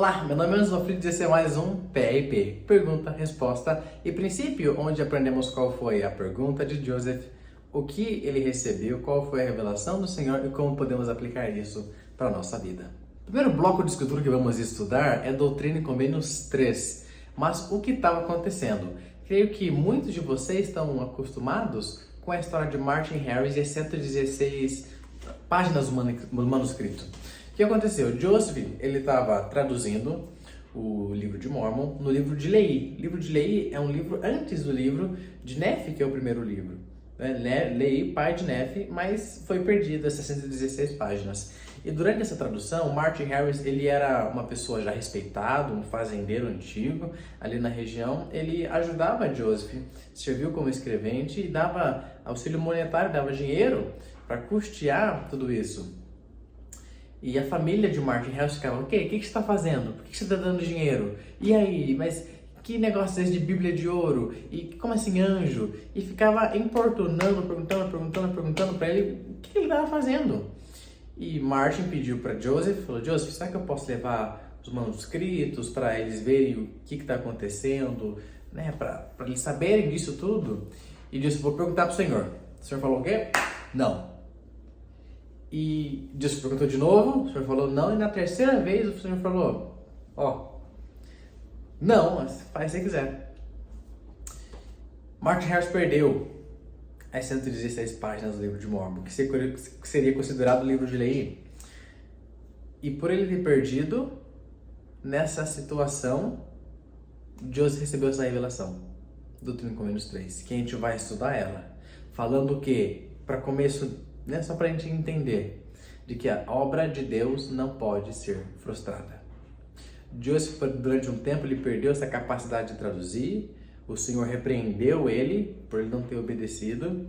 Olá, meu nome é Enzo Fritz e esse é mais um PRP, Pergunta, Resposta e Princípio, onde aprendemos qual foi a pergunta de Joseph, o que ele recebeu, qual foi a revelação do Senhor e como podemos aplicar isso para a nossa vida. O primeiro bloco de escritura que vamos estudar é Doutrina e Convênios 3, mas o que estava acontecendo? Creio que muitos de vocês estão acostumados com a história de Martin Harris e as 116 páginas do manuscrito. O que aconteceu? Joseph, ele estava traduzindo o livro de Mormon no livro de Lehi. O livro de Lehi é um livro antes do livro de Nefi, que é o primeiro livro. Lehi, pai de Nefi, mas foi perdido essas 116 páginas. E durante essa tradução, Martin Harris, ele era uma pessoa já respeitada, um fazendeiro antigo ali na região. Ele ajudava Joseph, serviu como escrevente e dava auxílio monetário, dava dinheiro para custear tudo isso. E a família de Martin Harris ficava, ok, o que você está fazendo? Por que você está dando dinheiro? E aí, mas que negócio é esse de Bíblia de ouro? E como assim anjo? E ficava importunando, perguntando para ele o que ele estava fazendo. E Martin pediu para Joseph, falou, Joseph, será que eu posso levar os manuscritos para eles verem o que está acontecendo, né? Para eles saberem disso tudo? E Joseph, vou perguntar para o Senhor. O Senhor falou o quê? Não. E Deus perguntou de novo, o Senhor falou não, e na terceira vez o Senhor falou, não, mas faz se você quiser. Martin Harris perdeu as 116 páginas do livro de Mormon, que seria considerado o livro de Lehi. E por ele ter perdido, nessa situação, Joseph recebeu essa revelação, Doutrina e Convênios 3, que a gente vai estudar ela, falando que, para começo, né, só para a gente entender de que a obra de Deus não pode ser frustrada. Joseph, durante um tempo, ele perdeu essa capacidade de traduzir, o Senhor repreendeu ele por ele não ter obedecido,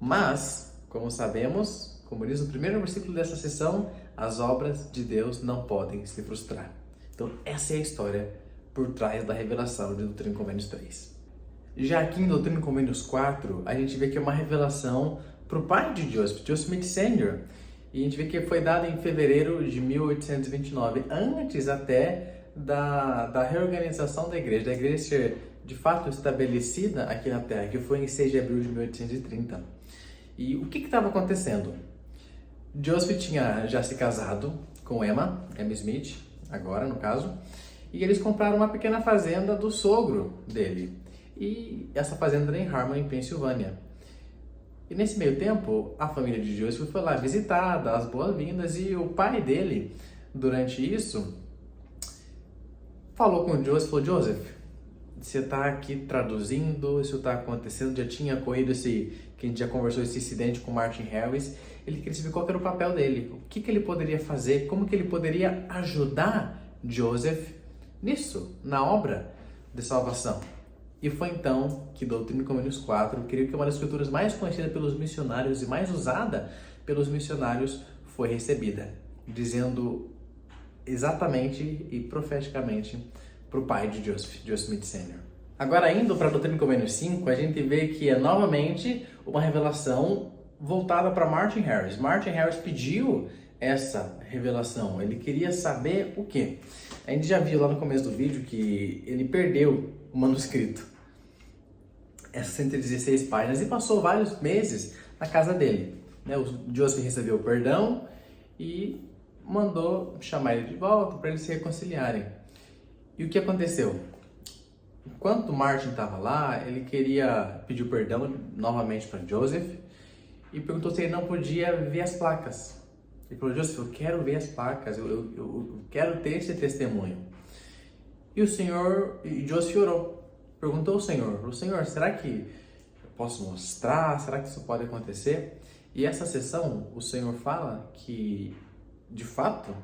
mas, como sabemos, como diz o primeiro versículo dessa sessão, as obras de Deus não podem se frustrar. Então, essa é a história por trás da revelação de Doutrina e Convênios 3. Já aqui em Doutrina e Convênios 4, a gente vê que é uma revelação para o pai de Joseph Smith Sr., e a gente vê que foi dada em fevereiro de 1829, antes até da reorganização da igreja ser de fato estabelecida aqui na Terra, que foi em 6 de abril de 1830. E o que estava acontecendo? Joseph tinha já se casado com Emma Smith, agora no caso, e eles compraram uma pequena fazenda do sogro dele. E essa fazenda era em Harmony, Pensilvânia. E nesse meio tempo, a família de Joseph foi lá visitar, dar as boas-vindas, e o pai dele, durante isso, falou com o Joseph, falou, Joseph, você está aqui traduzindo, isso está acontecendo, já tinha ocorrido que a gente já conversou, esse incidente com Martin Harris, ele queria saber qual era o papel dele, o que ele poderia fazer, como que ele poderia ajudar Joseph nisso, na obra de salvação. E foi então que Doutrina e Convênios 4, creio que é uma das escrituras mais conhecidas pelos missionários e mais usada pelos missionários, foi recebida, dizendo exatamente e profeticamente para o pai de Joseph Smith Sr. Agora, indo para Doutrina e Convênios 5, a gente vê que é novamente uma revelação voltada para Martin Harris. Martin Harris pediu essa revelação, ele queria saber o quê? A gente já viu lá no começo do vídeo que ele perdeu o manuscrito, essas 116 páginas, e passou vários meses na casa dele. O Joseph recebeu o perdão e mandou chamar ele de volta para eles se reconciliarem. E o que aconteceu? Enquanto Martin estava lá, ele queria pedir perdão novamente para Joseph e perguntou se ele não podia ver as placas. Ele falou, Joseph, eu quero ver as placas, eu quero ter esse testemunho. E Joseph orou, perguntou ao Senhor, será que eu posso mostrar? Será que isso pode acontecer? E essa sessão, o Senhor fala que, de fato,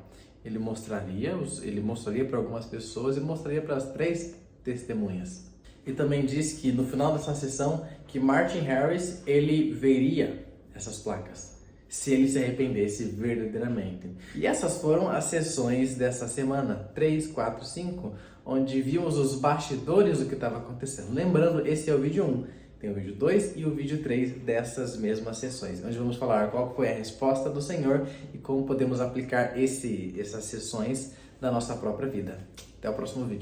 ele mostraria para algumas pessoas e mostraria para as 3 testemunhas. E também diz que no final dessa sessão, que Martin Harris, ele veria essas placas, se ele se arrependesse verdadeiramente. E essas foram as sessões dessa semana, 3, 4, 5, onde vimos os bastidores do que estava acontecendo. Lembrando, esse é o vídeo 1, tem o vídeo 2 e o vídeo 3 dessas mesmas sessões, onde vamos falar qual foi a resposta do Senhor e como podemos aplicar essas sessões da nossa própria vida. Até o próximo vídeo.